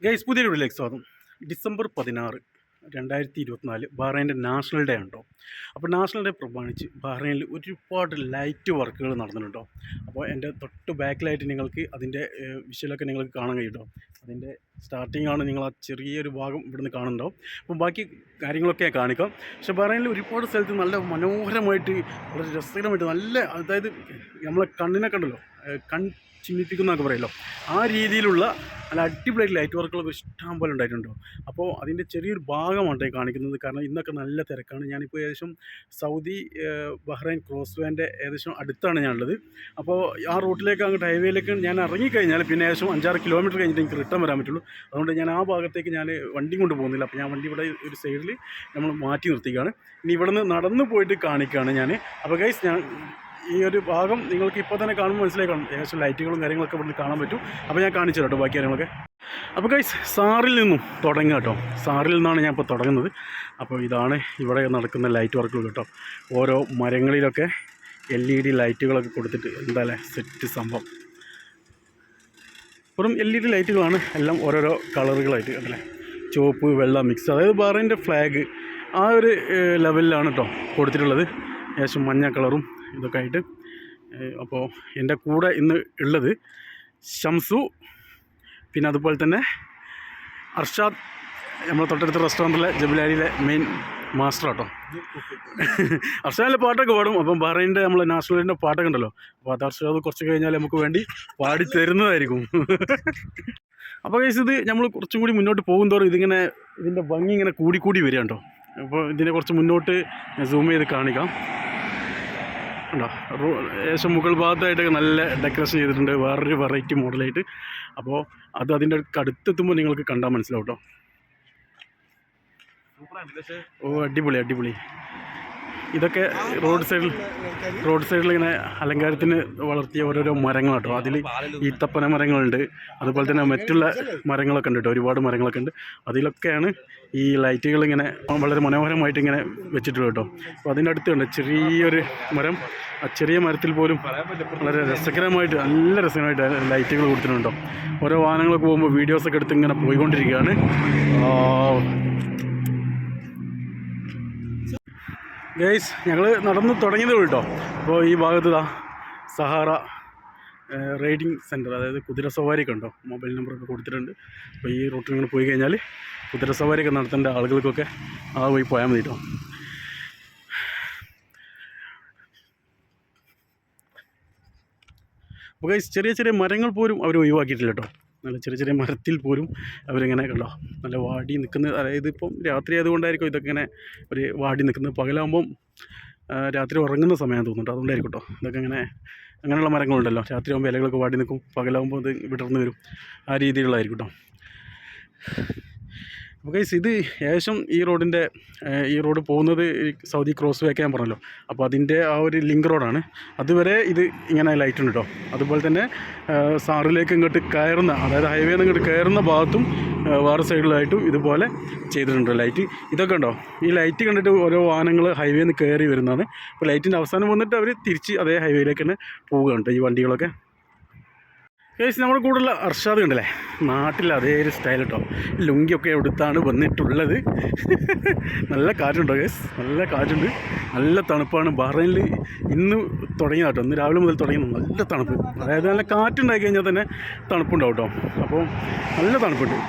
Guys പുതിയൊരു വീഡിയോയിലേക്ക് സ്വാഗതം. ഡിസംബർ 16, 2024 ബഹ്റൈൻ്റെ നാഷണൽ ഡേ ഉണ്ടോ. അപ്പോൾ നാഷണൽ ഡേ പ്രമാണിച്ച് ബഹ്റൈനിൽ ഒരുപാട് ലൈറ്റ് വർക്കുകൾ നടന്നിട്ടുണ്ടോ. അപ്പോൾ എൻ്റെ തൊട്ട് ബാക്കിലായിട്ട് നിങ്ങൾക്ക് അതിൻ്റെ വിഷ്വലൊക്കെ നിങ്ങൾക്ക് കാണാൻ കഴിയുമോ. അതിൻ്റെ സ്റ്റാർട്ടിംഗ് ആണ്, നിങ്ങൾ ആ ചെറിയൊരു ഭാഗം ഇവിടുന്ന് കാണുന്നുണ്ടാവും. അപ്പം ബാക്കി കാര്യങ്ങളൊക്കെ കാണിക്കാം. പക്ഷേ ബഹ്റൈനിൽ ഒരുപാട് സ്ഥലത്ത് നല്ല മനോഹരമായിട്ട്, വളരെ രസകരമായിട്ട്, നല്ല, അതായത് നമ്മളെ കണ്ണിനെ കണ്ടല്ലോ, ചിന്തിപ്പിക്കുന്നതൊക്കെ പറയല്ലോ, ആ രീതിയിലുള്ള നല്ല അടിപൊളിയായിട്ട് ലൈറ്റ് വർക്കുകളൊക്കെ ഇഷ്ടം പോലെ ഉണ്ടായിട്ടുണ്ടോ. അപ്പോൾ അതിൻ്റെ ചെറിയൊരു ഭാഗമാണ് കാണിക്കുന്നത്. കാരണം ഇന്നൊക്കെ നല്ല തിരക്കാണ്. ഞാനിപ്പോൾ ഏകദേശം സൗദി ബഹ്റൈൻ ക്രോസ് വേൻ്റെ ഏകദേശം അടുത്താണ് ഞാനുള്ളത്. അപ്പോൾ ആ റൂട്ടിലേക്ക്, അങ്ങോട്ട് ഹൈവേയിലേക്ക് ഞാൻ ഇറങ്ങിക്കഴിഞ്ഞാൽ പിന്നെ ഏകദേശം 5-6 കിലോമീറ്റർ കഴിഞ്ഞിട്ട് എനിക്ക് റിട്ടേൺ വരാൻ പറ്റുള്ളൂ. അതുകൊണ്ട് ഞാൻ ആ ഭാഗത്തേക്ക് ഞാൻ വണ്ടി കൊണ്ട് പോകുന്നില്ല. അപ്പോൾ ഞാൻ വണ്ടി ഇവിടെ ഒരു സൈഡിൽ നമ്മൾ മാറ്റി നിർത്തിക്കുകയാണ്. ഇനി ഇവിടെ നിന്ന് നടന്നു പോയിട്ട് കാണിക്കുകയാണ് ഞാൻ. അപ്പോൾ ഗൈസ്, ഞാൻ ഈ ഒരു ഭാഗം നിങ്ങൾക്ക് ഇപ്പോൾ തന്നെ കാണുമ്പോൾ മനസ്സിലായി കാണും. ഏകദേശം ലൈറ്റുകളും കാര്യങ്ങളൊക്കെ ഇവിടുന്ന് കാണാൻ പറ്റും. അപ്പോൾ ഞാൻ കാണിച്ചു കേട്ടോ ബാക്കി കാര്യങ്ങളൊക്കെ. അപ്പോൾ ഗൈസ്, സാറിൽ നിന്നും തുടങ്ങുക കേട്ടോ. സാറിൽ നിന്നാണ് ഞാൻ ഇപ്പോൾ തുടങ്ങുന്നത്. അപ്പോൾ ഇതാണ് ഇവിടെ നടക്കുന്ന ലൈറ്റ് വർക്കുകൾ കേട്ടോ. ഓരോ മരങ്ങളിലൊക്കെ LED ലൈറ്റുകളൊക്കെ കൊടുത്തിട്ട് എന്തായാലും സെറ്റ് സംഭവം. വെറും LED ലൈറ്റുകളാണ്, എല്ലാം ഓരോരോ കളറുകളായിട്ട് കണ്ടല്ലേ, ചുവപ്പ് വെള്ള മിക്സ്. അതായത് ബഹ്റൈൻ്റെ ഫ്ലാഗ് ആ ഒരു ലെവലിലാണ് കേട്ടോ കൊടുത്തിട്ടുള്ളത്. ഏകദേശം മഞ്ഞ കളറും ഇതൊക്കെ ആയിട്ട്. അപ്പോൾ എൻ്റെ കൂടെ ഇന്ന് ഉള്ളത് ഷംസു, പിന്നെ അതുപോലെ തന്നെ അർഷാദ്, നമ്മളെ തൊട്ടടുത്ത റെസ്റ്റോറൻറ്റിലെ ജബലാലിയിലെ മെയിൻ മാസ്റ്റർ കേട്ടോ. അർഷാദിലെ പാട്ടൊക്കെ പാടും. അപ്പം ബഹ്റൈൻ്റെ നമ്മൾ നാഷണലിൻ്റെ പാട്ടൊക്കെ ഉണ്ടല്ലോ, അപ്പോൾ അത് അർഷാദ് കുറച്ച് കഴിഞ്ഞാൽ നമുക്ക് വേണ്ടി പാടി തരുന്നതായിരിക്കും. അപ്പോൾ കേസ്, ഇത് നമ്മൾ കുറച്ചും കൂടി മുന്നോട്ട് പോകും തോറും ഇതിൻ്റെ ഭംഗി ഇങ്ങനെ കൂടി വരിക കേട്ടോ. അപ്പോൾ ഇതിനെ കുറച്ച് മുന്നോട്ട് സൂം ചെയ്ത് കാണിക്കാം. ഉണ്ടോ, ഏകദേശം മുകൾ ഭാഗത്തായിട്ടൊക്കെ നല്ല ഡെക്കറേഷൻ ചെയ്തിട്ടുണ്ട്, വേറൊരു വെറൈറ്റി മോഡലായിട്ട്. അപ്പോൾ അത് അതിൻ്റെ അടുത്തെത്തുമ്പോൾ നിങ്ങൾക്ക് കണ്ടാൽ മനസ്സിലാവും കേട്ടോ. ഓ, അടിപൊളി. ഇതൊക്കെ റോഡ് സൈഡിൽ ഇങ്ങനെ അലങ്കാരത്തിന് വളർത്തിയ ഓരോരോ മരങ്ങൾ കേട്ടോ. അതിൽ ഈത്തപ്പന മരങ്ങളുണ്ട്, അതുപോലെ തന്നെ മറ്റുള്ള മരങ്ങളൊക്കെ ഉണ്ട് കേട്ടോ. ഒരുപാട് മരങ്ങളൊക്കെ ഉണ്ട്. അതിലൊക്കെയാണ് ഈ ലൈറ്റുകൾ ഇങ്ങനെ വളരെ മനോഹരമായിട്ട് ഇങ്ങനെ വെച്ചിട്ടുള്ളത് കേട്ടോ. അപ്പോൾ അതിൻ്റെ അടുത്തുണ്ട് ചെറിയൊരു മരം. ആ ചെറിയ മരത്തിൽ പോലും വളരെ നല്ല രസകരമായിട്ട് ലൈറ്റുകൾ കൊടുത്തിട്ടുണ്ടോ. ഓരോ വാഹനങ്ങളൊക്കെ പോകുമ്പോൾ വീഡിയോസൊക്കെ എടുത്ത് ഇങ്ങനെ പോയിക്കൊണ്ടിരിക്കുകയാണ്. ഗൈസ്, ഞങ്ങൾ നടന്ന് തുടങ്ങിയതേ ഉള്ളൂ കേട്ടോ. അപ്പോൾ ഈ ഭാഗത്ത് സഹാറ റൈഡിങ് സെൻറ്റർ, അതായത് കുതിര സവാരിയൊക്കെ ഉണ്ടോ, മൊബൈൽ നമ്പറൊക്കെ കൊടുത്തിട്ടുണ്ട്. അപ്പോൾ ഈ റൂട്ടിൽ ഇങ്ങനെ പോയി കഴിഞ്ഞാൽ കുതിര സവാരിയൊക്കെ നടത്തേണ്ട ആളുകൾക്കൊക്കെ ആ വഴി പോയാൽ മതി കേട്ടോ. അപ്പോൾ ഗൈസ്, ചെറിയ മരങ്ങൾ പോലും അവർ ഒഴിവാക്കിയിട്ടില്ല കേട്ടോ. നല്ല ചെറിയ മരത്തിൽ പോലും അവരിങ്ങനെ കണ്ടോ, നല്ല വാടി നിൽക്കുന്നത്. അതായത് ഇപ്പം രാത്രി ആയതുകൊണ്ടായിരിക്കും ഇതൊക്കെ ഇങ്ങനെ ഒരു വാടി നിൽക്കുന്നത്. പകലാകുമ്പം രാത്രി ഉറങ്ങുന്ന സമയം തോന്നുന്നുണ്ട്, അതുകൊണ്ടായിരിക്കും കേട്ടോ. ഇതൊക്കെ അങ്ങനെയുള്ള മരങ്ങളുണ്ടല്ലോ, രാത്രി ആകുമ്പോൾ ഇലകളൊക്കെ വാടി നിൽക്കും, പകലാകുമ്പോൾ ഇത് വിടർന്ന് വരും. ആ രീതിയിലുള്ളതായിരിക്കും കേട്ടോ. അപ്പോൾ ഗൈസ്, ഇത് ഏകദേശം ഈ റോഡ് പോകുന്നത് സൗദി ക്രോസ് വേക്ക് ഞാൻ പറഞ്ഞല്ലോ. അപ്പോൾ അതിൻ്റെ ആ ഒരു ലിങ്ക് റോഡാണ്. അതുവരെ ഇത് ഇങ്ങനെ ലൈറ്റ് ഉണ്ട് കേട്ടോ. അതുപോലെ തന്നെ സാറിലേക്ക് ഇങ്ങോട്ട് കയറുന്ന, അതായത് ഹൈവേയിൽ നിന്ന് ഇങ്ങോട്ട് കയറുന്ന ഭാഗത്തും വേറെ സൈഡിലായിട്ടും ഇതുപോലെ ചെയ്തിട്ടുണ്ട് ലൈറ്റ്. ഇതൊക്കെ ഉണ്ടോ, ഈ ലൈറ്റ് കണ്ടിട്ട് ഓരോ വാഹനങ്ങൾ ഹൈവേയിൽ നിന്ന് കയറി വരുന്നതാണ്. അപ്പോൾ ലൈറ്റിൻ്റെ അവസാനം വന്നിട്ട് അവർ തിരിച്ച് അതേ ഹൈവേയിലേക്ക് തന്നെ പോവുകയാണ് ഈ വണ്ടികളൊക്കെ. കേസ്, നമ്മുടെ കൂടെയുള്ള അർഷാദ് ഉണ്ടല്ലേ, നാട്ടിൽ അതേ ഒരു സ്റ്റൈൽ കേട്ടോ. ലുങ്കിയൊക്കെ എടുത്താണ് വന്നിട്ടുള്ളത്. നല്ല കാറ്റുണ്ടോ കേസ്, നല്ല കാറ്റുണ്ട്, നല്ല തണുപ്പാണ്. ബഹ്റൈനിൽ ഇന്ന് തുടങ്ങിയ കേട്ടോ, ഇന്ന് രാവിലെ മുതൽ തുടങ്ങി നല്ല തണുപ്പ്. അതായത് നല്ല കാറ്റുണ്ടായി കഴിഞ്ഞാൽ തന്നെ തണുപ്പുണ്ടാവും കേട്ടോ. അപ്പോൾ നല്ല തണുപ്പുണ്ട്,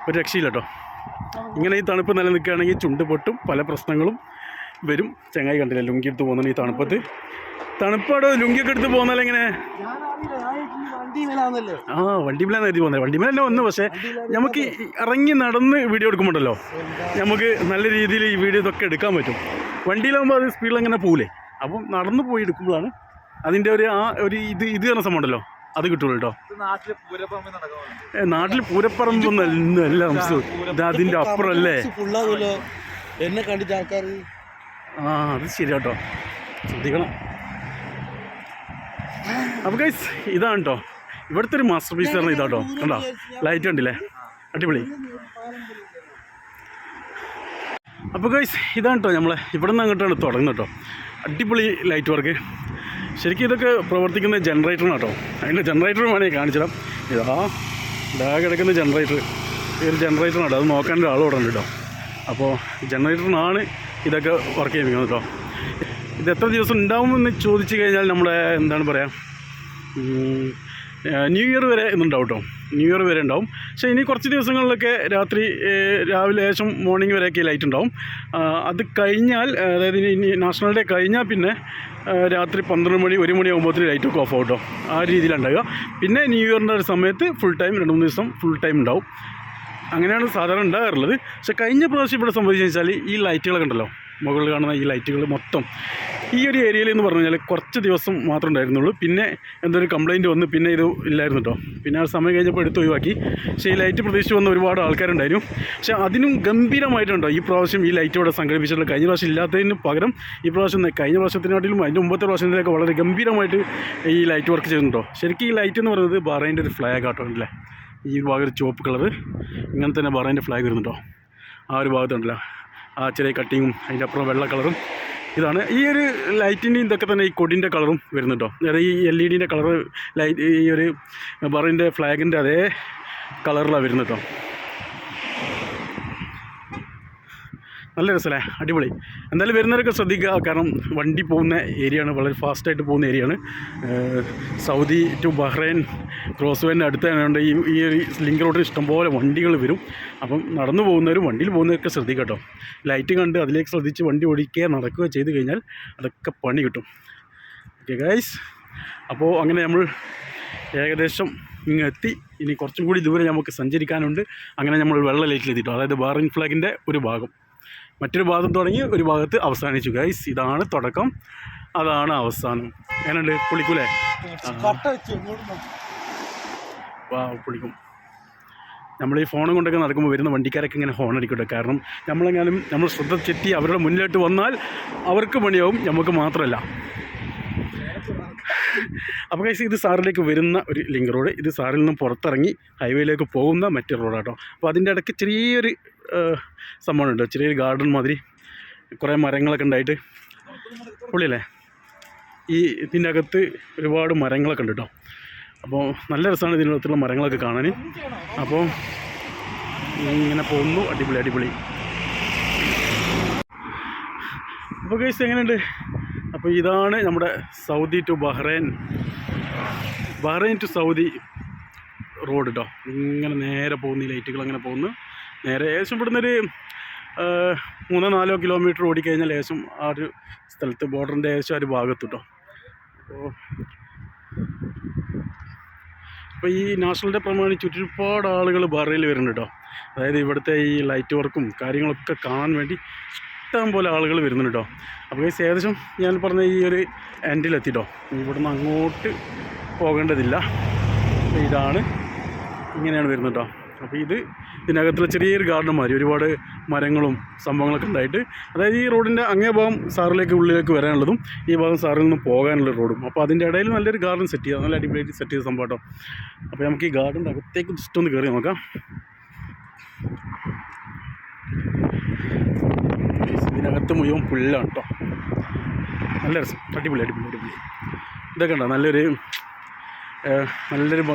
ഒരു രക്ഷയില്ല കേട്ടോ. ഇങ്ങനെ ഈ തണുപ്പ് നിലനിൽക്കുകയാണെങ്കിൽ ചുണ്ട് പൊട്ടും, പല പ്രശ്നങ്ങളും വരും. ചങ്ങായി കണ്ടില്ല ലുങ്കി എടുത്ത് പോകുന്നത് ഈ തണുപ്പാടോ. ലുങ്കിയൊക്കെ എടുത്ത് പോകുന്നാലും എങ്ങനെ വണ്ടിമേലാണ് കരുതി പോകുന്നത്. വണ്ടിമേൽ തന്നെ വന്നു. പക്ഷേ നമുക്ക് ഇറങ്ങി നടന്ന് വീഡിയോ എടുക്കുമ്പോണ്ടല്ലോ, നമുക്ക് നല്ല രീതിയിൽ ഈ വീഡിയോ ഇതൊക്കെ എടുക്കാൻ പറ്റും. വണ്ടിയിലാകുമ്പോൾ അത് സ്പീഡിൽ അങ്ങനെ പോകില്ലേ. അപ്പം നടന്നു പോയി എടുക്കുമ്പോഴാണ് അതിൻ്റെ ഇത് പറഞ്ഞ സംഭവം ഉണ്ടല്ലോ, അത് കിട്ടുള്ളൂ കേട്ടോ. നാട്ടിൽ പൂരപ്പറമ്പൊന്നും അല്ല അംശം, ഇത് അതിൻ്റെ അപ്പുറമല്ലേ. എന്നെ കണ്ടിട്ട് ആൾക്കാർ അത് ശരി കേട്ടോ, ശ്രദ്ധിക്കണം. അപ്പോൾ ഗൈസ്, ഇതാണ് കേട്ടോ ഇവിടുത്തെ ഒരു മാസ്റ്റർ പീസ് പറഞ്ഞാൽ ഇതാട്ടോ. കണ്ടോ, ലൈറ്റ് കണ്ടില്ലേ, അടിപൊളി. അപ്പോൾ ഗൈസ്, ഇതാണ് കേട്ടോ നമ്മൾ ഇവിടെ നിന്ന് അങ്ങോട്ടാണ് തുടങ്ങുന്നത് കേട്ടോ. അടിപൊളി ലൈറ്റ് വർക്ക്. ശരിക്കും ഇതൊക്കെ പ്രവർത്തിക്കുന്ന ജനറേറ്ററാണ് കേട്ടോ. അതിൻ്റെ ജനറേറ്റർ വേണമെങ്കിൽ കാണിച്ചിടാം. ഇതാ ഇതാ കിടക്കുന്ന ജനറേറ്റർ, ഈ ഒരു ജനറേറ്ററാണ്, അത് നോക്കാൻ ഒരാൾ ഇവിടെ ഉണ്ട് കേട്ടോ. അപ്പോൾ ജനറേറ്ററിനാണ് ഇതൊക്കെ വർക്ക് ചെയ്യിപ്പിക്കുന്നത് കേട്ടോ. ഇത് എത്ര ദിവസം ഉണ്ടാവുമെന്ന് ചോദിച്ചു കഴിഞ്ഞാൽ നമ്മുടെ എന്താണ് പറയുക, ന്യൂ ഇയർ വരെ ഇന്നുണ്ടാവും കേട്ടോ. ന്യൂ ഇയർ വരെ ഉണ്ടാവും. പക്ഷേ ഇനി കുറച്ച് ദിവസങ്ങളിലൊക്കെ രാത്രി രാവിലെ ശേഷം മോർണിംഗ് വരെയൊക്കെ ലൈറ്റ് ഉണ്ടാവും. അത് കഴിഞ്ഞാൽ, അതായത് ഇനി നാഷണൽ ഡേ കഴിഞ്ഞാൽ പിന്നെ രാത്രി 12 മണി 1 മണി ആകുമ്പോഴത്തേന് ലൈറ്റൊക്കെ ഓഫ് ആവും കേട്ടോ. ആ രീതിയിലുണ്ടാവുക. പിന്നെ ന്യൂ ഇയറിൻ്റെ ഒരു സമയത്ത് ഫുൾ ടൈം 2-3 ദിവസം ഫുൾ ടൈം ഉണ്ടാവും. അങ്ങനെയാണ് സാധാരണ ഉണ്ടാകാറുള്ളത്. പക്ഷേ കഴിഞ്ഞ പ്രാവശ്യം ഇവിടെ സംബന്ധിച്ച് വെച്ചാൽ ഈ ലൈറ്റുകളൊക്കെ ഉണ്ടല്ലോ, മുകളിൽ കാണുന്ന ഈ ലൈറ്റുകൾ മൊത്തം ഈ ഒരു ഏരിയയിൽ എന്ന് പറഞ്ഞു കഴിഞ്ഞാൽ കുറച്ച് ദിവസം മാത്രമേ ഉണ്ടായിരുന്നുള്ളൂ. പിന്നെ എന്തൊരു കംപ്ലയിൻറ്റ് വന്ന് പിന്നെ ഇത് ഇല്ലായിരുന്നു കേട്ടോ. പിന്നെ ആ സമയം കഴിഞ്ഞപ്പോൾ എടുത്ത് ഒഴിവാക്കി. പക്ഷേ ഈ ലൈറ്റ് പ്രതീക്ഷിച്ച് വന്ന ഒരുപാട് ആൾക്കാരുണ്ടായിരുന്നു. പക്ഷേ അതിനും ഗംഭീരമായിട്ടുണ്ടോ ഈ പ്രാവശ്യം ഈ ലൈറ്റ് ഇവിടെ സംഘടിപ്പിച്ചിട്ടുള്ള. കഴിഞ്ഞ പ്രാവശ്യം ഇല്ലാത്തതിന് പകരം ഈ പ്രാവശ്യം കഴിഞ്ഞ പ്രാവശ്യത്തിനാട്ടിലും അതിൻ്റെ മുമ്പത്തെ പ്രാവശ്യത്തിലൊക്കെ വളരെ ഗംഭീരമായിട്ട് ഈ ലൈറ്റ് വർക്ക് ചെയ്യുന്നുണ്ടോ. ശരിക്കും ഈ ലൈറ്റ് എന്ന് പറയുന്നത് ബഹ്റൈൻ്റെ ഒരു ഫ്ലാഗ് ആട്ടോ അല്ലേ. ഈ ഭാഗം ഒരു ചുവപ്പ് കളറ്, ഇങ്ങനെ തന്നെ ബഹ്റൈൻ്റെ ഫ്ലാഗ് വരുന്നുണ്ടോ. ആ ഒരു ഭാഗത്തുണ്ടല്ലോ ആ ചെറിയ കട്ടിങ്ങും അതിൻ്റെ അപ്പുറം വെള്ള കളറും. ഇതാണ് ഈ ഒരു ലൈറ്റിൻ്റെ ഇതൊക്കെ തന്നെ ഈ കൊടിൻ്റെ കളറും വരുന്നുണ്ടോ. അതായത് ഈ LED-ൻ്റെ കളറ് ലൈറ്റ് ഈ ഒരു ബഹ്റൈൻ്റെ ഫ്ലാഗിൻ്റെ അതേ കളറിലാണ് വരുന്നത് കേട്ടോ. നല്ല രസമല്ലേ, അടിപൊളി. എന്തായാലും വരുന്നവരൊക്കെ ശ്രദ്ധിക്കുക, കാരണം വണ്ടി പോകുന്ന ഏരിയയാണ്, വളരെ ഫാസ്റ്റായിട്ട് പോകുന്ന ഏരിയയാണ്. സൗദി ടു ബഹ്റൈൻ ക്രോസ് വേൻ്റെ അടുത്ത് തന്നെയുണ്ട്. ഈ ഒരു ലിങ്ക് റോഡിൽ ഇഷ്ടംപോലെ വണ്ടികൾ വരും. അപ്പം നടന്നു പോകുന്നവരും വണ്ടിയിൽ പോകുന്നവരൊക്കെ ശ്രദ്ധിക്കുക കേട്ടോ. ലൈറ്റ് കണ്ട് അതിലേക്ക് ശ്രദ്ധിച്ച് വണ്ടി ഓടിക്കുക നടക്കുക ചെയ്ത് കഴിഞ്ഞാൽ അതൊക്കെ പണി കിട്ടും. ഓക്കെ ഗൈസ്, അപ്പോൾ അങ്ങനെ നമ്മൾ ഏകദേശം ഇങ്ങെത്തി. ഇനി കുറച്ചും കൂടി ദൂരെ നമുക്ക് സഞ്ചരിക്കാനുണ്ട്. അങ്ങനെ നമ്മൾ വെള്ള ലൈറ്റിലെത്തിട്ടോ. അതായത് ബഹ്റൈൻ ഫ്ലാഗിൻ്റെ ഒരു ഭാഗം മറ്റൊരു ഭാഗത്ത് തുടങ്ങി ഒരു ഭാഗത്ത് അവസാനിച്ചു ഗൈസ്. ഇതാണ് തുടക്കം, അതാണ് അവസാനം. എങ്ങനെയുണ്ട്, പൊളിക്കൂലേ? വാ, പൊളിക്കും. നമ്മൾ ഈ ഫോണും കൊണ്ടൊക്കെ നടക്കുമ്പോൾ വരുന്ന വണ്ടിക്കാരൊക്കെ ഇങ്ങനെ ഹോൺ അടിക്കട്ടെ. കാരണം നമ്മളെങ്ങാനും നമ്മൾ ശ്രദ്ധ തെറ്റി അവരുടെ മുന്നിലോട്ട് വന്നാൽ അവർക്ക് പണിയാവും, നമുക്ക് മാത്രമല്ല. അപ്പോൾ ഗൈസ്, ഇത് സാറിലേക്ക് വരുന്ന ഒരു ലിങ്ക് റോഡ്. ഇത് സാറിൽ നിന്നും പുറത്തിറങ്ങി ഹൈവേയിലേക്ക് പോകുന്ന മറ്റൊരു റോഡാട്ടോ. അപ്പോൾ അതിൻ്റെ ഇടയ്ക്ക് ചെറിയൊരു സംഭവമുണ്ട്, ചെറിയൊരു ഗാർഡൻ മാതിരി കുറേ മരങ്ങളൊക്കെ ഉണ്ടായിട്ട് പൊളിയല്ലേ. ഇതിൻ്റെ അകത്ത് ഒരുപാട് മരങ്ങളൊക്കെ ഉണ്ട് കേട്ടോ. അപ്പോൾ നല്ല രസമാണ് ഇതിനകത്തുള്ള മരങ്ങളൊക്കെ കാണാൻ. അപ്പോൾ ഇങ്ങനെ പോകുന്നു, അടിപൊളി അടിപൊളി. അപ്പോൾ ഗൈസ് എങ്ങനെയുണ്ട്? അപ്പോൾ ഇതാണ് നമ്മുടെ Saudi to Bahrain to Saudi road കേട്ടോ. ഇങ്ങനെ നേരെ പോകുന്നു, ഈ ലൈറ്റുകൾ അങ്ങനെ പോകുന്നു നേരെ. ഏകദേശം ഇവിടുന്ന് ഒരു 3-4 കിലോമീറ്റർ ഓടിക്കഴിഞ്ഞാൽ ഏകദേശം ആ ഒരു സ്ഥലത്ത് ബോർഡറിൻ്റെ ഏകദേശം ആ ഒരു ഭാഗത്ത് കേട്ടോ. അപ്പോൾ ഈ നാഷണൽ ഡേ പ്രമാണിച്ച് ഒരുപാട് ആളുകൾ ബഹ്റൈനിൽ വരുന്നുണ്ട് കേട്ടോ. അതായത് ഇവിടുത്തെ ഈ ലൈറ്റ് വർക്കും കാര്യങ്ങളൊക്കെ കാണാൻ വേണ്ടി ഇഷ്ടം പോലെ ആളുകൾ വരുന്നുണ്ട് കേട്ടോ. അപ്പോൾ ഈ ഏകദേശം ഞാൻ പറഞ്ഞ ഈ ഒരു എൻഡിലെത്തിട്ടോ. ഇവിടുന്ന് അങ്ങോട്ട് പോകേണ്ടതില്ല. ഇതാണ്, ഇങ്ങനെയാണ് വരുന്നത് കേട്ടോ. അപ്പോൾ ഇതിനകത്തുള്ള ചെറിയൊരു ഗാർഡൻ മാതിരി ഒരുപാട് മരങ്ങളും സംഭവങ്ങളൊക്കെ ഉണ്ടായിട്ട്, അതായത് ഈ റോഡിൻ്റെ അങ്ങേ ഭാഗം സാറിലേക്ക് ഉള്ളിലേക്ക് വരാനുള്ളതും ഈ ഭാഗം സാറിൽ നിന്ന് പോകാനുള്ള റോഡും. അപ്പോൾ അതിൻ്റെ ഇടയിൽ നല്ലൊരു ഗാർഡൻ സെറ്റ് ചെയ്യുക, നല്ല അടിപൊളിയായിട്ട് സെറ്റ് ചെയ്ത സംഭവം കേട്ടോ. അപ്പോൾ നമുക്ക് ഈ ഗാർഡൻ്റെ അകത്തേക്ക് ജസ്റ്റ് ഒന്ന് കയറി നോക്കാം. ഇതിനകത്ത് മുഴുവൻ പുല്ലാണ് കേട്ടോ. നല്ല രസം, അടിപൊളി അടിപൊളി അടിപൊളി. ഇതൊക്കെ ഉണ്ടോ, നല്ലൊരു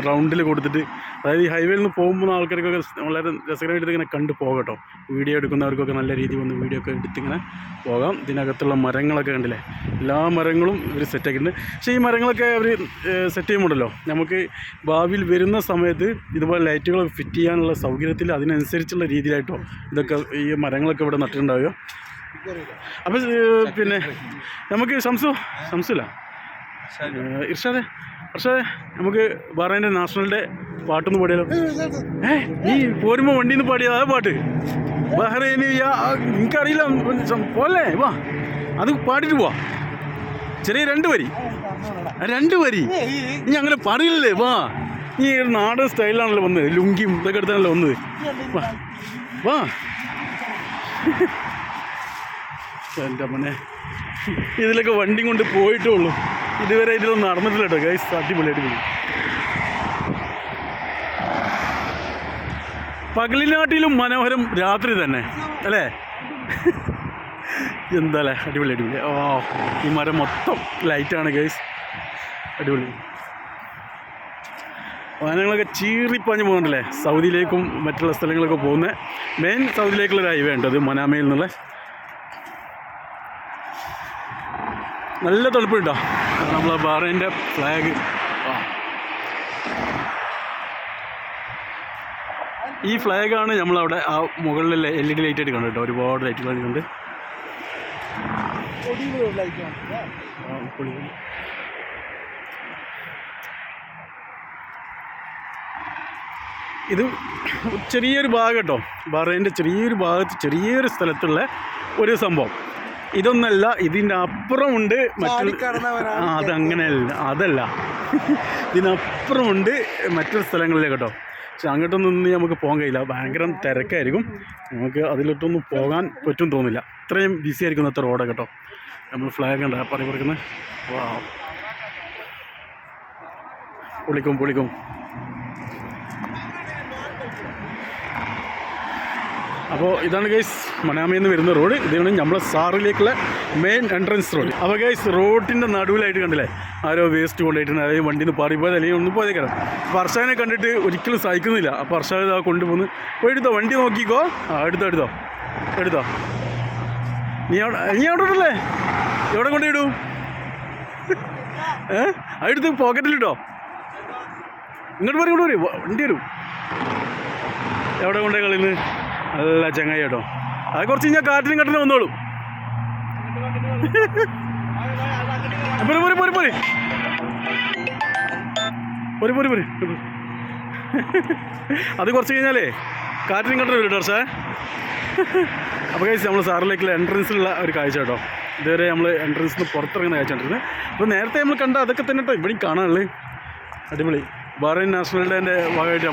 റൗണ്ടിൽ കൊടുത്തിട്ട്, അതായത് ഈ ഹൈവേയിൽ നിന്ന് പോകുമ്പോൾ ആൾക്കാർക്കൊക്കെ വളരെ രസകരമായിട്ട് ഇങ്ങനെ കണ്ടു പോകാം കേട്ടോ. വീഡിയോ എടുക്കുന്നവർക്കൊക്കെ നല്ല രീതിയിൽ വന്ന് വീഡിയോ ഒക്കെ എടുത്തിങ്ങനെ പോകാം. ഇതിനകത്തുള്ള മരങ്ങളൊക്കെ കണ്ടില്ലേ, എല്ലാ മരങ്ങളും ഇവർ സെറ്റാക്കിയിട്ടുണ്ട്. പക്ഷേ ഈ മരങ്ങളൊക്കെ അവർ സെറ്റ് ചെയ്യുമ്പോഴല്ലോ നമുക്ക് ഭാവിയിൽ വരുന്ന സമയത്ത് ഇതുപോലെ ലൈറ്റുകൾ ഫിറ്റ് ചെയ്യാനുള്ള സൗകര്യത്തിൽ അതിനനുസരിച്ചുള്ള രീതിയിലായിട്ടോ ഇതൊക്കെ ഈ മരങ്ങളൊക്കെ ഇവിടെ നട്ടിട്ടുണ്ടാവുക. അപ്പോൾ പിന്നെ നമുക്ക് സംശയമില്ല ഇർഷാദെ നമുക്ക് ബഹ്റൈൻ്റെ നാഷണൽ ഡേ പാട്ടൊന്ന് പാടിയാലോ? നീ പോരുമ്പോൾ വണ്ടിയിൽ നിന്ന് പാടിയത് ആ പാട്ട് ബഹ്റൈന് നിനക്കറിയില്ല പോലെ വാ, അത് പാടിയിട്ട് പോവാ. ചെറിയ 2 വരി നീ അങ്ങനെ പറയില്ലേ. വാ, നീ നാടൻ സ്റ്റൈലാണല്ലോ വന്നത്, ലുങ്കിയും ഇതൊക്കെ എടുത്താണല്ലോ വന്നത്. വാ എൻ്റെ മോനെ, ഇതിലൊക്കെ വണ്ടി കൊണ്ട് പോയിട്ടേ ഉള്ളൂ, ഇതുവരെ ഇതിലൊന്നും നടന്നിട്ടില്ല കേട്ടോ ഗൈസ്. അടിപൊളി അടിപൊളി. പകലിനാട്ടിലും മനോഹരം രാത്രി തന്നെ അല്ലേ? എന്താല്ലേ, അടിപൊളി അടിപൊളി. ഈ മരം മൊത്തം ലൈറ്റാണ് ഗൈസ്, അടിപൊളി. വാഹനങ്ങളൊക്കെ ചീറിപ്പാഞ്ഞ് പോകുന്നുണ്ടല്ലേ. സൗദിയിലേക്കും മറ്റുള്ള സ്ഥലങ്ങളൊക്കെ പോകുന്ന മെയിൻ സൗദിയിലേക്കുള്ളൊരു ഹൈവേ ഉണ്ട്, അത് മനാമയിൽ നിന്നുള്ള. നല്ല തണുപ്പുണ്ടോ നമ്മളെ ബഹ്റൈൻ്റെ ഫ്ലാഗ്. ഈ ഫ്ലാഗാണ് നമ്മളവിടെ ആ മുകളിലെ LED ലൈറ്റായിട്ട് കണ്ടു കേട്ടോ. ഒരുപാട് ലൈറ്റുകൾ കണ്ടിട്ടുണ്ട്. ഇത് ചെറിയൊരു ഭാഗം കേട്ടോ, ബഹ്റൈൻ്റെ ചെറിയൊരു ഭാഗത്ത് ചെറിയൊരു സ്ഥലത്തുള്ള ഒരു സംഭവം. ഇതൊന്നല്ല, ഇതിൻ്റെ അപ്പുറമുണ്ട് അതല്ല ഇതിനപ്പുറമുണ്ട് മറ്റൊരു സ്ഥലങ്ങളിലേക്ക് കേട്ടോ. പക്ഷെ അങ്ങോട്ടൊന്നും നമുക്ക് പോകാൻ കഴിയില്ല, ഭയങ്കര തിരക്കായിരിക്കും. നമുക്ക് അതിലോട്ടൊന്നും പോകാൻ പറ്റും തോന്നില്ല, ഇത്രയും ബിസി ആയിരിക്കും അത്ര റോഡ് കേട്ടോ. നമ്മൾ ഫ്ലാഗ് ഉണ്ട് പറയുന്നത്. പൊളിക്കും. അപ്പോൾ ഇതാണ് ഗൈസ് മനാമയിൽ നിന്ന് വരുന്ന റോഡ്. ഇതാണ് നമ്മളെ സാറിലേക്കുള്ള മെയിൻ എൻട്രൻസ് റോഡ്. അപ്പോൾ ഗൈസ് റോഡിൻ്റെ നടുവിലായിട്ട് കണ്ടില്ലേ ആരോ വേസ്റ്റ് കൊണ്ടുപോയിട്ടുണ്ട്. അതായത് വണ്ടിയിൽ നിന്ന് പാറിപ്പോയത് അല്ലെങ്കിൽ ഒന്നും പോയതേക്കാം. അപ്പോൾ അർഷാനെ കണ്ടിട്ട് ഒരിക്കലും സഹിക്കുന്നില്ല. അപ്പോൾ അർഷാദ് ആ കൊണ്ടുപോകുന്നു. എടുത്തോ, വണ്ടി നോക്കിക്കോ. എടുത്തോ. നീ അവിടെ ഉണ്ടല്ലേ, എവിടെ കൊണ്ടിടൂ? അടുത്ത് പോക്കറ്റിലിട്ടോ. ഇങ്ങോട്ട് വരും വണ്ടി വരും. എവിടെ കൊണ്ടേ കളിന്ന് നല്ല ചങ്ങായി കേട്ടോ. അത് കുറച്ച് കഴിഞ്ഞാൽ കാറ്റിനും കട്ടിനും വന്നോളും. പോരി അത് കുറച്ച് കഴിഞ്ഞാലേ കാറ്റിനും കട്ടിനും വരും കേട്ടോ പക്ഷേ. അപ്പോൾ കഴിച്ച് നമ്മൾ സാറിലേക്കുള്ള എൻട്രൻസിലുള്ള ഒരു കാഴ്ച കേട്ടോ. ഇതുവരെ നമ്മൾ എൻട്രൻസിൽ നിന്ന് പുറത്തിറങ്ങുന്ന കാഴ്ച കണ്ടിരുന്നത്. അപ്പോൾ നേരത്തെ നമ്മൾ കണ്ട അതൊക്കെ തന്നെ കേട്ടോ ഇവിടെയും കാണാനുള്ളത്. അടിപൊളി. ബഹ്റൈൻ നാഷണൽ ഡേൻ്റെ ഭാഗമായിട്ട്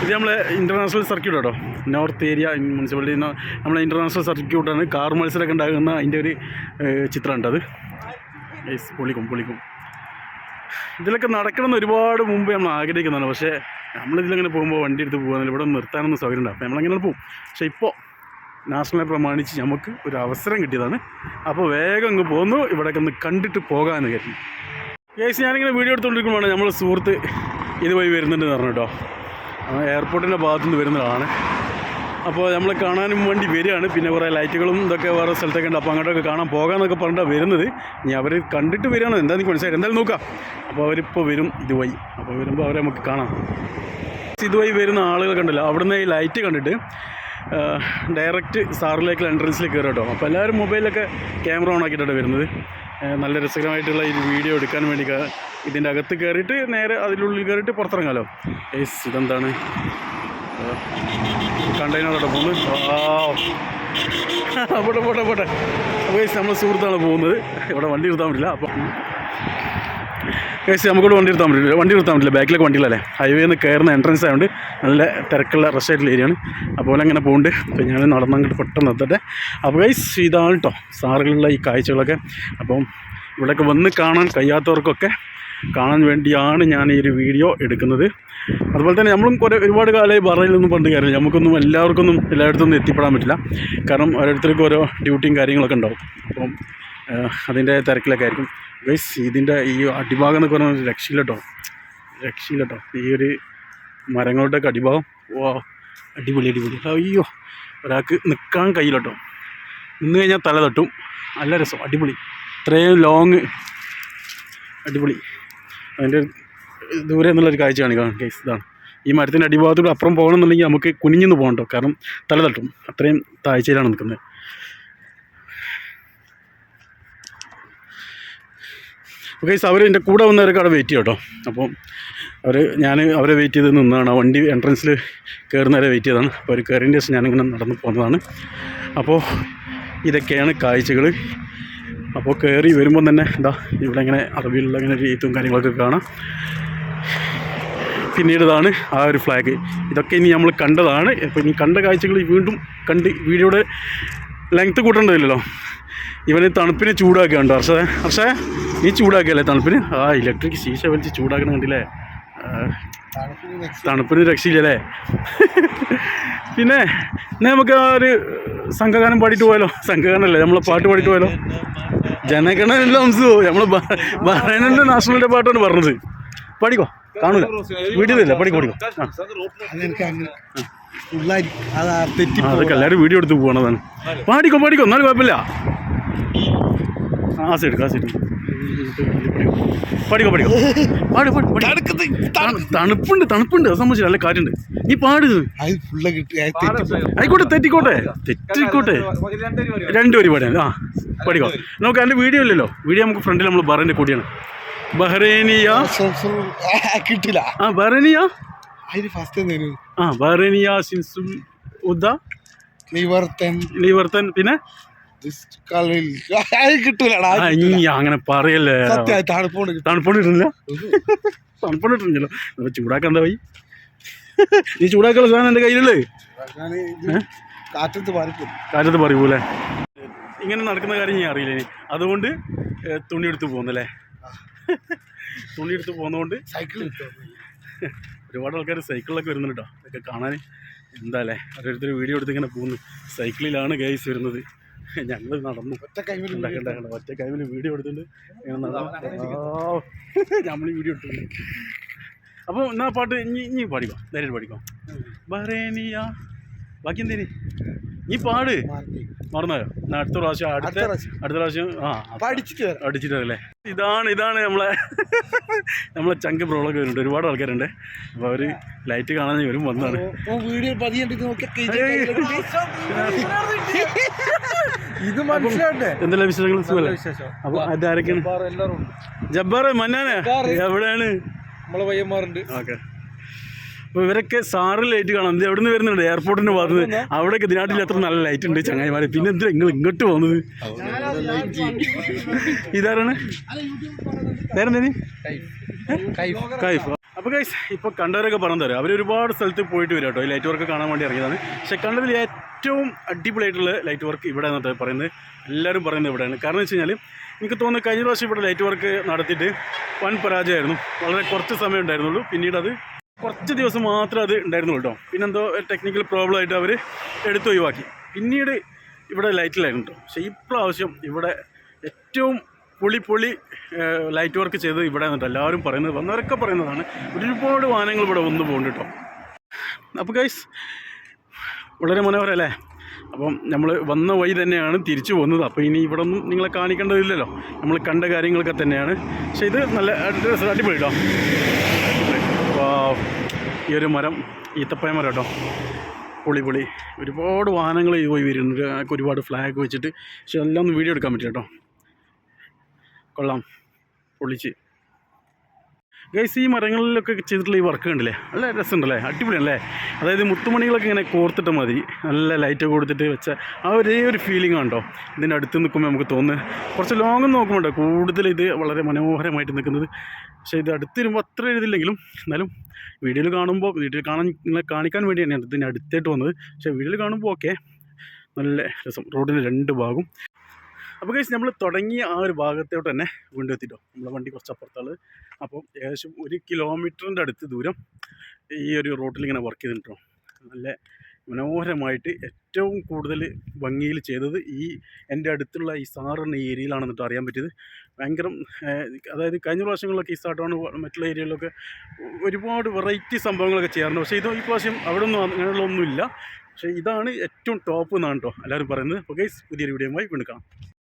ഇത് നമ്മളെ ഇൻ്റർനാഷണൽ സർക്യൂട്ട് കേട്ടോ. നോർത്ത് ഏരിയ മുനിസിപ്പാലിറ്റി നമ്മളെ ഇൻ്റർനാഷണൽ സർക്യൂട്ടാണ്. കാർ മത്സരമൊക്കെ ഉണ്ടാകുന്ന അതിൻ്റെ ഒരു ചിത്രമുണ്ട്. അത് പൊളിക്കും. ഇതിലൊക്കെ നടക്കണമെന്ന് ഒരുപാട് മുമ്പ് നമ്മൾ ആഗ്രഹിക്കുന്നതാണ്. പക്ഷേ നമ്മളിതിലങ്ങനെ പോകുമ്പോൾ വണ്ടി എടുത്ത് പോകാൻ ഇവിടെ നിർത്താനൊന്നും സൗകര്യം ഉണ്ടാകും. അപ്പോൾ നമ്മളങ്ങനെ പോകും. പക്ഷേ ഇപ്പോൾ നാഷണലെ പ്രമാണിച്ച് നമുക്ക് ഒരു അവസരം കിട്ടിയതാണ്. അപ്പോൾ വേഗം അങ്ങ് പോന്നു, ഇവിടെയൊക്കെ ഒന്ന് കണ്ടിട്ട് പോകാമെന്ന് കരുതി. ഞാനിങ്ങനെ വീഡിയോ എടുത്തുകൊണ്ടിരിക്കുമ്പോഴാണ് നമ്മൾ സുഹൃത്ത് ഇതുവഴി വരുന്നുണ്ടെന്ന് പറഞ്ഞു കേട്ടോ. എയർപോർട്ടിൻ്റെ ഭാഗത്തുനിന്ന് വരുന്നതാണ്. അപ്പോൾ നമ്മൾ കാണാനും വേണ്ടി വരികയാണ്. പിന്നെ കുറേ ലൈറ്റുകളും ഇതൊക്കെ വേറെ സ്ഥലത്തൊക്കെ ഉണ്ട്. അപ്പോൾ അങ്ങോട്ടൊക്കെ കാണാൻ പോകാമെന്നൊക്കെ പറഞ്ഞിട്ടാണ് വരുന്നത്. ഇനി അവർ കണ്ടിട്ട് വരികയാണ്, എന്താ എനിക്ക് മനസ്സിലായി. എന്തായാലും നോക്കാം. അപ്പോൾ അവരിപ്പോൾ വരും ഇതുവഴി. അപ്പോൾ വരുമ്പോൾ അവരെ നമുക്ക് കാണാം. ഇതുവഴി വരുന്ന ആളുകളൊക്കെ ഉണ്ടല്ലോ, അവിടുന്ന് ഈ ലൈറ്റ് കണ്ടിട്ട് ഡയറക്റ്റ് സാറിലേക്കുള്ള എൻട്രൻസിലേക്ക് കയറും കേട്ടോ. അപ്പോൾ എല്ലാവരും മൊബൈലിലൊക്കെ ക്യാമറ ഓൺ ആക്കിയിട്ടാണ് വരുന്നത്. നല്ല രസകരമായിട്ടുള്ള ഈ വീഡിയോ എടുക്കാൻ വേണ്ടി ഇതിൻ്റെ അകത്ത് കയറിയിട്ട് നേരെ അതിനുള്ളിൽ കയറിയിട്ട് പുറത്തിറങ്ങാമല്ലോ. ഇതെന്താണ് കണ്ടെയ്നറോടെ പോകുന്നത്. പോട്ടെ. അപ്പോൾ നമ്മൾ സുഹൃത്താണ് പോകുന്നത്. ഇവിടെ വണ്ടി നിർത്താൻ പറ്റില്ല. അപ്പോൾ നമുക്കിവിടെ വണ്ടി നിർത്താൻ പറ്റില്ല. ബാക്കിലേക്ക് വണ്ടികളല്ലേ. ഹൈവേയിൽ നിന്ന് കയറുന്ന എൻട്രൻസ് ആയതുകൊണ്ട് നല്ല തിരക്കുള്ള റഷ് ആയിട്ടുള്ള ഏരിയയാണ്. അപ്പോൾ അങ്ങനെ പോകുന്നുണ്ട്. അപ്പോൾ ഞാൻ നടന്നങ്ങോട്ട് പെട്ടെന്ന് എത്തട്ടെ. അപ്പോൾ ഇതാണ് കേട്ടോ സാറുകളുള്ള ഈ കാഴ്ചകളൊക്കെ. അപ്പം ഇവിടെയൊക്കെ വന്ന് കാണാൻ കഴിയാത്തവർക്കൊക്കെ കാണാൻ വേണ്ടിയാണ് ഞാൻ ഈ ഒരു വീഡിയോ എടുക്കുന്നത്. അതുപോലെ തന്നെ നമ്മളും ഒരുപാട് കാലമായി ബഹ്റൈനിലൊന്നും പണ്ട് കാര്യമില്ല. നമുക്കൊന്നും എല്ലായിടത്തൊന്നും എത്തിപ്പെടാൻ പറ്റില്ല. കാരണം ഓരോരുത്തർക്കും ഓരോ ഡ്യൂട്ടിയും കാര്യങ്ങളൊക്കെ ഉണ്ടാവും. അപ്പം അതിൻ്റെ തിരക്കിലൊക്കെ ആയിരിക്കും. ഇതിൻ്റെ ഈ അടിഭാഗം എന്നൊക്കെ പറഞ്ഞാൽ രക്ഷയില്ല കേട്ടോ. ഈ ഒരു മരങ്ങളുടെയൊക്കെ അടിഭാഗം അടിപൊളി. അയ്യോ, ഒരാൾക്ക് നിൽക്കാൻ കഴിയില്ല കേട്ടോ. നിന്ന് കഴിഞ്ഞാൽ തല തട്ടും. നല്ല രസം, അടിപൊളി. ഇത്രയും ലോങ്, അടിപൊളി. അതിൻ്റെ ദൂരെ നിന്നുള്ളൊരു കാഴ്ചയാണ് ഗൈസ്. ഇതാണ് ഈ മരത്തിൻ്റെ അടിഭാഗത്തൂടെ അപ്പുറം പോകണമെന്നുണ്ടെങ്കിൽ നമുക്ക് കുനിഞ്ഞെന്ന് പോകണം കേട്ടോ. കാരണം തല തട്ടും, അത്രയും താഴ്ചയിലാണ് നിൽക്കുന്നത്. ഗൈസ് അവർ എൻ്റെ കൂടെ വന്നവരൊക്കെ അവിടെ വെയിറ്റ് ചെയ്യും കേട്ടോ. അപ്പം ഞാൻ അവരെ വെയിറ്റ് ചെയ്ത് നിന്നതാണ്. ആ വണ്ടി എൻട്രൻസിൽ കയറുന്നവരെ വെയിറ്റ് ചെയ്തതാണ്. അപ്പോൾ അവർ കയറിയതിൻ്റെ ശേഷം ഞാനിങ്ങനെ നടന്ന് പോകുന്നതാണ്. അപ്പോൾ ഇതൊക്കെയാണ് കാഴ്ചകൾ. അപ്പോൾ കയറി വരുമ്പം തന്നെ ഇവിടെ ഇങ്ങനെ അറബിയിലുള്ള ഇങ്ങനെ ഒരു എഴുത്തും കാര്യങ്ങളൊക്കെ കാണാം. പിന്നീട് ഇതാണ് ആ ഒരു ഫ്ലാഗ്. ഇതൊക്കെ ഇനി നമ്മൾ കണ്ടതാണ്. അപ്പോൾ ഇനി കണ്ട കാഴ്ചകൾ വീണ്ടും കണ്ട് വീഡിയോയുടെ ലെങ്ത്ത് കൂട്ടേണ്ടതില്ലല്ലോ. ഇവന് തണുപ്പിനെ ചൂടാക്കുകയുണ്ടോ ഹർഷേ നീ ചൂടാക്കിയല്ലേ തണുപ്പിന്? ഇലക്ട്രിക് ശീശ വലിച്ച് ചൂടാക്കണം കണ്ടില്ലേ. തണുപ്പിന് രക്ഷയില്ലല്ലേ. പിന്നെ നമുക്ക് ആ ഒരു സംഘഗാനം പാടിയിട്ട് പോയാലോ? സംഘഗാനമല്ലേ, നമ്മളെ പാട്ട് പാടിയിട്ട് പോയാലോ? ജനഗണമല്ല ഹംസു, നമ്മൾ ബഹ്റൈനിൻ്റെ നാഷണലിൻ്റെ പാട്ടാണ് പറഞ്ഞത്. പാടിക്കോ. കാണൂല വീഡിയോയിലില്ല പഠിക്കോ അതെനിക്ക് അങ്ങനെ ഫുള്ളായി അതാ തെറ്റി അതൊക്കെ എല്ലാവരും വീഡിയോ എടുത്ത് പോകണതാണ്. പാടിക്കോ എന്നാലും കുഴപ്പമില്ല. ആ സൈഡ് പഠിക്കോ തണുപ്പുണ്ട് അത് സംബന്ധിച്ചില്ല, നല്ല കാറ്റുണ്ട്. നീ പാട് അത് ഫുള്ള് കിട്ടി ആയിക്കോട്ടെ, തെറ്റിക്കോട്ടെ 2 പരിപാടിയാണ്. ആ പഠിക്കോ. നമുക്ക് അതിൻ്റെ വീഡിയോ ഇല്ലല്ലോ, വീഡിയോ നമുക്ക് ഫ്രണ്ടിൽ നമ്മൾ ബഹ്റൈൻ്റെ കൂടിയാണ്. ബഹ്റൈനിയ കിട്ടില്ല. ആ ബഹ്റൈനിയ അതിന് ഫസ്റ്റ് ബഹ്റൈനിയ സിൻസുൽ ഉദ്ദ ലിവർത്തൻ പിന്നെ കിട്ടൂലടാ. അങ്ങനെ പറയല്ലേ, തണുപ്പോണ്ടിട്ടില്ല നമ്മൾ ചൂടാക്കാൻ എന്താ പോയി. നീ ചൂടാക്കാനുള്ള സാധനം എൻ്റെ കയ്യിലുള്ളത് കാറ്റത്ത് പറയൂലേ. ഇങ്ങനെ നടക്കുന്ന കാര്യം ഞാൻ അറിയില്ല ഇനി, അതുകൊണ്ട് തുണി എടുത്ത് പോകുന്നല്ലേ. തുണി എടുത്ത് പോകുന്നതുകൊണ്ട് ഒരുപാട് ആൾക്കാർ സൈക്കിളിലൊക്കെ വരുന്നുണ്ട് കേട്ടോ. ഇതൊക്കെ കാണാൻ എന്താല്ലേ, ഓരോരുത്തർ വീഡിയോ എടുത്ത് ഇങ്ങനെ പോകുന്നു. സൈക്കിളിലാണ് ഗൈസ് വരുന്നത്. ഞങ്ങൾ നടന്നു ഒറ്റ കൈമിൽ വീഡിയോ എടുത്തിട്ടുണ്ട്. നമ്മൾ വീഡിയോ എടുത്തിട്ടുണ്ട്. അപ്പോൾ എന്നാ പാട്ട് ഇനി പാടിക്കോ, നേരിട്ട് പാടിക്കോ. ബഹ്റൈനിയ ബാക്കി എന്തേനി നീ പാട്. മറന്നോ? എന്നാ അടുത്ത പ്രാവശ്യം അടിച്ചിട്ട് വരല്ലേ. ഇതാണ് നമ്മളെ ചങ്ക് ബ്രോളൊക്കെ വരുന്നുണ്ട്, ഒരുപാട് ആൾക്കാരുണ്ട്. അപ്പോൾ അവർ ലൈറ്റ് കാണാൻ വരും വന്നതാണ്. എന്തെല്ലാം വിശേഷങ്ങൾ? സുഖമല്ലേ? അപ്പോൾ അതാരൊക്കെയാണ്? ജബ്ബാർ മന്നാനെ എവിടെയാണ്? നമ്മളെ പയ്യന്മാരുണ്ട്. ഓക്കെ. അപ്പോൾ ഇവരൊക്കെ സാറ് ലൈറ്റ് കാണാം. ഇത് എവിടെ നിന്ന് വരുന്നുണ്ട്? എയർപോർട്ടിൻ്റെ ഭാഗത്ത്. അവിടെയൊക്കെ ഇതിനാട്ടിൽ എത്ര നല്ല ലൈറ്റ് ഉണ്ട് ചങ്ങായിമാരെ. പിന്നെ എന്തിനാ നിങ്ങൾ ഇങ്ങോട്ട് പോകുന്നത്? ഇതാരാണ്? വേറെന്തേനി? കൈഫ്. അപ്പോൾ ഗൈസ് ഇപ്പോൾ കണ്ടവരൊക്കെ പറഞ്ഞു തരാം. അവർ ഒരുപാട് സ്ഥലത്ത് പോയിട്ട് വരും കേട്ടോ, ഈ ലൈറ്റ് വർക്ക് കാണാൻ വേണ്ടി ഇറങ്ങിയതാണ്. പക്ഷേ കണ്ടതിൽ ഏറ്റവും അടിപൊളിയായിട്ടുള്ള ലൈറ്റ് വർക്ക് ഇവിടെ നിന്നിട്ട് പറയുന്നത്, എല്ലാവരും പറയുന്നത് ഇവിടെയാണ്. കാരണം എന്ന് വെച്ച് കഴിഞ്ഞാൽ എനിക്ക് തോന്നുന്നു കഴിഞ്ഞ പ്രാവശ്യം ഇവിടെ ലൈറ്റ് വർക്ക് നടത്തിയിട്ട് വൻ പരാജയമായിരുന്നു. വളരെ കുറച്ച് സമയം ഉണ്ടായിരുന്നുള്ളൂ. പിന്നീട് അത് കുറച്ച് ദിവസം മാത്രമേ അത് ഉണ്ടായിരുന്നുള്ളൂ കേട്ടോ. പിന്നെന്തോ ടെക്നിക്കൽ പ്രോബ്ലം ആയിട്ട് അവർ എടുത്ത് ഒഴിവാക്കി. പിന്നീട് ഇവിടെ ലൈറ്റിലായിരുന്നു കേട്ടോ. പക്ഷേ ഇപ്രാവശ്യം ഇവിടെ ഏറ്റവും പൊളി ലൈറ്റ് വർക്ക് ചെയ്ത് ഇവിടെ നിന്നിട്ട് എല്ലാവരും പറയുന്നത്, വന്നവരൊക്കെ പറയുന്നതാണ്. ഒരുപാട് വാഹനങ്ങൾ ഇവിടെ വന്നു പോകുന്നുണ്ട് കേട്ടോ. അപ്പോൾ ഗൈസ് വളരെ മനോഹരം അല്ലേ. അപ്പം നമ്മൾ വന്ന വഴി തന്നെയാണ് തിരിച്ചു പോകുന്നത്. അപ്പോൾ ഇനി ഇവിടെ ഒന്നും നിങ്ങളെ കാണിക്കേണ്ടതില്ലല്ലോ, നമ്മൾ കണ്ട കാര്യങ്ങളൊക്കെ തന്നെയാണ്. പക്ഷേ ഇത് നല്ല അടിപൊളി കേട്ടോ. ഈ ഒരു മരം ഈത്തപ്പഴ മരം കേട്ടോ, പൊളി. ഒരുപാട് വാഹനങ്ങൾ പോയി വരുന്നുണ്ട്, ഒരുപാട് ഫ്ലാഗ് വെച്ചിട്ട്. പക്ഷെ എല്ലാം ഒന്ന് വീഡിയോ എടുക്കാൻ പറ്റും കേട്ടോ. കൊള്ളാം, പൊളിച്ച്. ഗൈസ് ഈ മരങ്ങളിലൊക്കെ ചെയ്തിട്ടുള്ള ഈ വർക്ക് കണ്ടില്ലേ, നല്ല രസമുണ്ടല്ലേ, അടിപൊളിയല്ലേ. അതായത് മുത്തുമണികളൊക്കെ ഇങ്ങനെ കോർത്തിട്ട മതി, നല്ല ലൈറ്റ് കൊടുത്തിട്ട് വെച്ച ആ ഒരേ ഒരു ഫീലിംഗ് ഉണ്ടോ ഇതിൻ്റെ അടുത്ത് നിൽക്കുമ്പോൾ നമുക്ക് തോന്നുന്നത്. കുറച്ച് ലോങ് നോക്കുമ്പോണ്ടോ കൂടുതൽ ഇത് വളരെ മനോഹരമായിട്ട് നിൽക്കുന്നത്. പക്ഷേ ഇത് അടുത്ത് വരുമ്പോൾ അത്ര എഴുതില്ലെങ്കിലും എന്നാലും വീഡിയോയിൽ കാണുമ്പോൾ നിങ്ങളെ കാണിക്കാൻ വേണ്ടി തന്നെയാണ് ഇതിൻ്റെ അടുത്തായിട്ട് വന്നത്. പക്ഷേ വീഡിയോയിൽ കാണുമ്പോൾ ഓക്കെ, നല്ല രസം. റോഡിൻ്റെ 2 ഭാഗവും. അപ്പോൾ ഗൈസ് നമ്മൾ തുടങ്ങിയ ആ ഒരു ഭാഗത്തോട്ട് തന്നെ വീണ്ടും എത്തിട്ടോ. നമ്മളെ വണ്ടി കുറച്ച് അപ്പുറത്താണ്. അപ്പോൾ ഏകദേശം 1 കിലോമീറ്ററിൻ്റെ അടുത്ത് ദൂരം ഈ ഒരു റോഡിലിങ്ങനെ വർക്ക് ചെയ്തിട്ടോ. നല്ല മനോഹരമായിട്ട് ഏറ്റവും കൂടുതൽ ഭംഗിയിൽ ചെയ്തത് ഈ എൻ്റെ അടുത്തുള്ള ഈ സാറിൻ്റെ ഏരിയയിലാണ് എന്നിട്ട് അറിയാൻ പറ്റിയത്. ഭയങ്കരം, അതായത് കഴിഞ്ഞ പ്രാവശ്യങ്ങളിലൊക്കെ ഈ സാട്ടാണ് മറ്റുള്ള ഏരിയകളിലൊക്കെ ഒരുപാട് വെറൈറ്റി സംഭവങ്ങളൊക്കെ ചെയ്യാറുണ്ട്. പക്ഷേ ഈ പ്രാവശ്യം അവിടെ ഒന്നും അങ്ങനെയുള്ളതൊന്നുമില്ല. പക്ഷേ ഇതാണ് ഏറ്റവും ടോപ്പ് എന്നാണ് കേട്ടോ എല്ലാവരും പറയുന്നത്. അപ്പോൾ ഗൈസ് പുതിയൊരു വീഡിയോയുമായി വീണ്ടും കാണാം.